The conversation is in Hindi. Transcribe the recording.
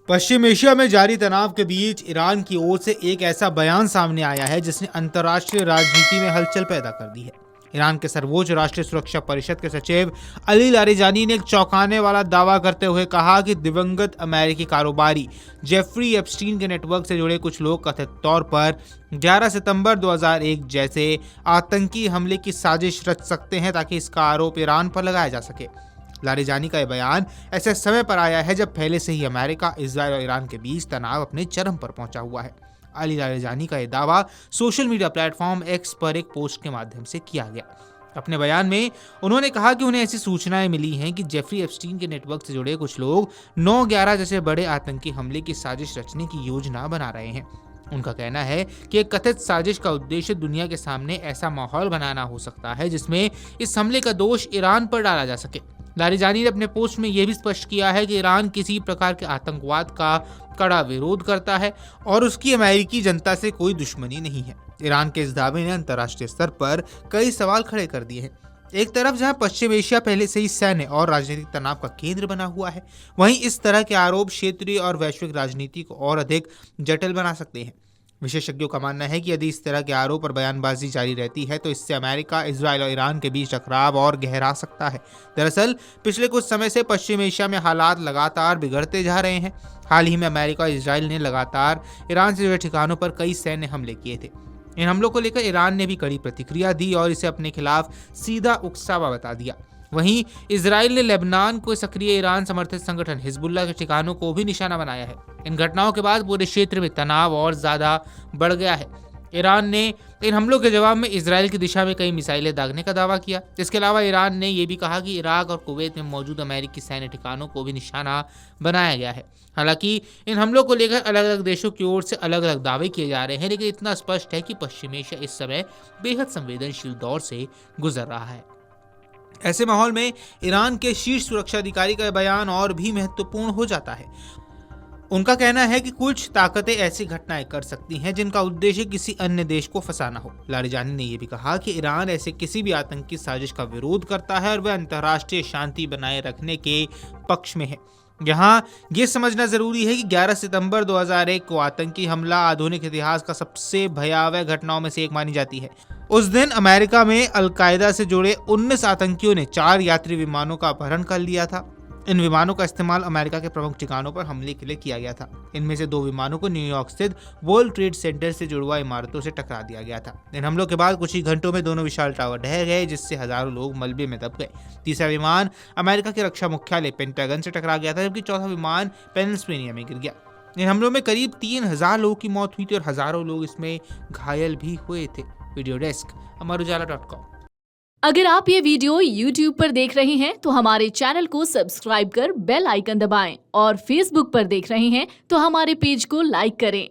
पश्चिम एशिया में जारी तनाव के बीच ईरान की ओर से एक ऐसा बयान सामने आया है जिसने अंतर्राष्ट्रीय राजनीति में हलचल पैदा कर दी है। ईरान के सर्वोच्च राष्ट्रीय सुरक्षा परिषद के सचिव अली लारिजानी ने एक चौंकाने वाला दावा करते हुए कहा कि दिवंगत अमेरिकी कारोबारी जेफरी एप्स्टीन के नेटवर्क से जुड़े कुछ लोग कथित तौर पर 11 सितंबर 2001 जैसे आतंकी हमले की साजिश रच सकते हैं ताकि इसका आरोप ईरान पर लगाया जा सके। लारिजानी का यह बयान ऐसे समय पर आया है जब पहले से ही अमेरिका, इजराइल और ईरान के बीच तनाव अपने चरम पर पहुंचा हुआ है। अली लारिजानी का यह दावा सोशल मीडिया प्लेटफॉर्म एक्स पर एक पोस्ट के माध्यम से किया गया। अपने बयान में उन्होंने कहा कि उन्हें ऐसी सूचनाएं मिली हैं कि जेफरी एप्स्टीन के नेटवर्क से जुड़े कुछ लोग 9/11 जैसे बड़े आतंकी हमले की साजिश रचने की योजना बना रहे हैं। उनका कहना है कि एक कथित साजिश का उद्देश्य दुनिया के सामने ऐसा माहौल बनाना हो सकता है जिसमें इस हमले का दोष ईरान पर डाला जा सके। लारिजानी ने अपने पोस्ट में यह भी स्पष्ट किया है कि ईरान किसी प्रकार के आतंकवाद का कड़ा विरोध करता है और उसकी अमेरिकी जनता से कोई दुश्मनी नहीं है। ईरान के इस दावे ने अंतर्राष्ट्रीय स्तर पर कई सवाल खड़े कर दिए हैं। एक तरफ जहां पश्चिम एशिया पहले से ही सैन्य और राजनीतिक तनाव का केंद्र बना हुआ है, वहीं इस तरह के आरोप क्षेत्रीय और वैश्विक राजनीति को और अधिक जटिल बना सकते हैं। विशेषज्ञों का मानना है कि यदि इस तरह के आरोप और बयानबाजी जारी रहती है तो इससे अमेरिका, इजराइल और ईरान के बीच टकराव और गहरा सकता है। दरअसल पिछले कुछ समय से पश्चिम एशिया में हालात लगातार बिगड़ते जा रहे हैं। हाल ही में अमेरिका और इजराइल ने लगातार ईरान से जुड़े ठिकानों पर कई सैन्य हमले किए थे। इन हमलों को लेकर ईरान ने भी कड़ी प्रतिक्रिया दी और इसे अपने खिलाफ सीधा उकसावा बता दिया। वहीं इजराइल ने लेबनान को सक्रिय ईरान समर्थित संगठन हिजबुल्लाह के ठिकानों को भी निशाना बनाया है। इन घटनाओं के बाद पूरे क्षेत्र में तनाव और ज्यादा बढ़ गया है। ईरान ने इन हमलों के जवाब में इजराइल की दिशा में कई मिसाइलें दागने का दावा किया। इसके अलावा ईरान ने यह भी कहा कि इराक और कुवैत में मौजूद अमेरिकी सैन्य ठिकानों को भी निशाना बनाया गया है। हालांकि इन हमलों को लेकर अलग अलग देशों की ओर से अलग अलग दावे किए जा रहे हैं, लेकिन इतना स्पष्ट है कि पश्चिम एशिया इस समय बेहद संवेदनशील दौर से गुजर रहा है। ऐसे माहौल में ईरान के शीर्ष सुरक्षा अधिकारी का बयान और भी महत्वपूर्ण हो जाता है। उनका कहना है कि कुछ ताकतें ऐसी घटनाएं कर सकती हैं जिनका उद्देश्य किसी अन्य देश को फंसाना हो। लारिजानी ने यह भी कहा कि ईरान ऐसे किसी भी आतंकी साजिश का विरोध करता है और वह अंतर्राष्ट्रीय शांति बनाए रखने के पक्ष में है। यहाँ ये समझना जरूरी है कि 11 सितंबर 2001 को आतंकी हमला आधुनिक इतिहास का सबसे भयावह घटनाओं में से एक मानी जाती है। उस दिन अमेरिका में अलकायदा से जुड़े 19 आतंकियों ने 4 यात्री विमानों का अपहरण कर लिया था। इन विमानों का इस्तेमाल अमेरिका के प्रमुख ठिकानों पर हमले के लिए किया गया था। इनमें से 2 विमानों को न्यूयॉर्क स्थित वर्ल्ड ट्रेड सेंटर से जुड़वा इमारतों से टकरा दिया गया था। इन हमलों के बाद कुछ ही घंटों में दोनों विशाल टावर ढह गए, जिससे हजारों लोग मलबे में दब गए। तीसरा विमान अमेरिका के रक्षा मुख्यालय पेंटागन से टकरा गया था, जबकि चौथा विमान पेनिसिल्वेनिया में गिर गया। इन हमलों में करीब 3000 लोगों की मौत हुई थी और हजारों लोग इसमें घायल भी हुए थे। वीडियो डेस्क अमरुजाला.com। अगर आप ये वीडियो YouTube पर देख रहे हैं तो हमारे चैनल को सब्सक्राइब कर बेल आइकन दबाएं और Facebook पर देख रहे हैं तो हमारे पेज को लाइक करें।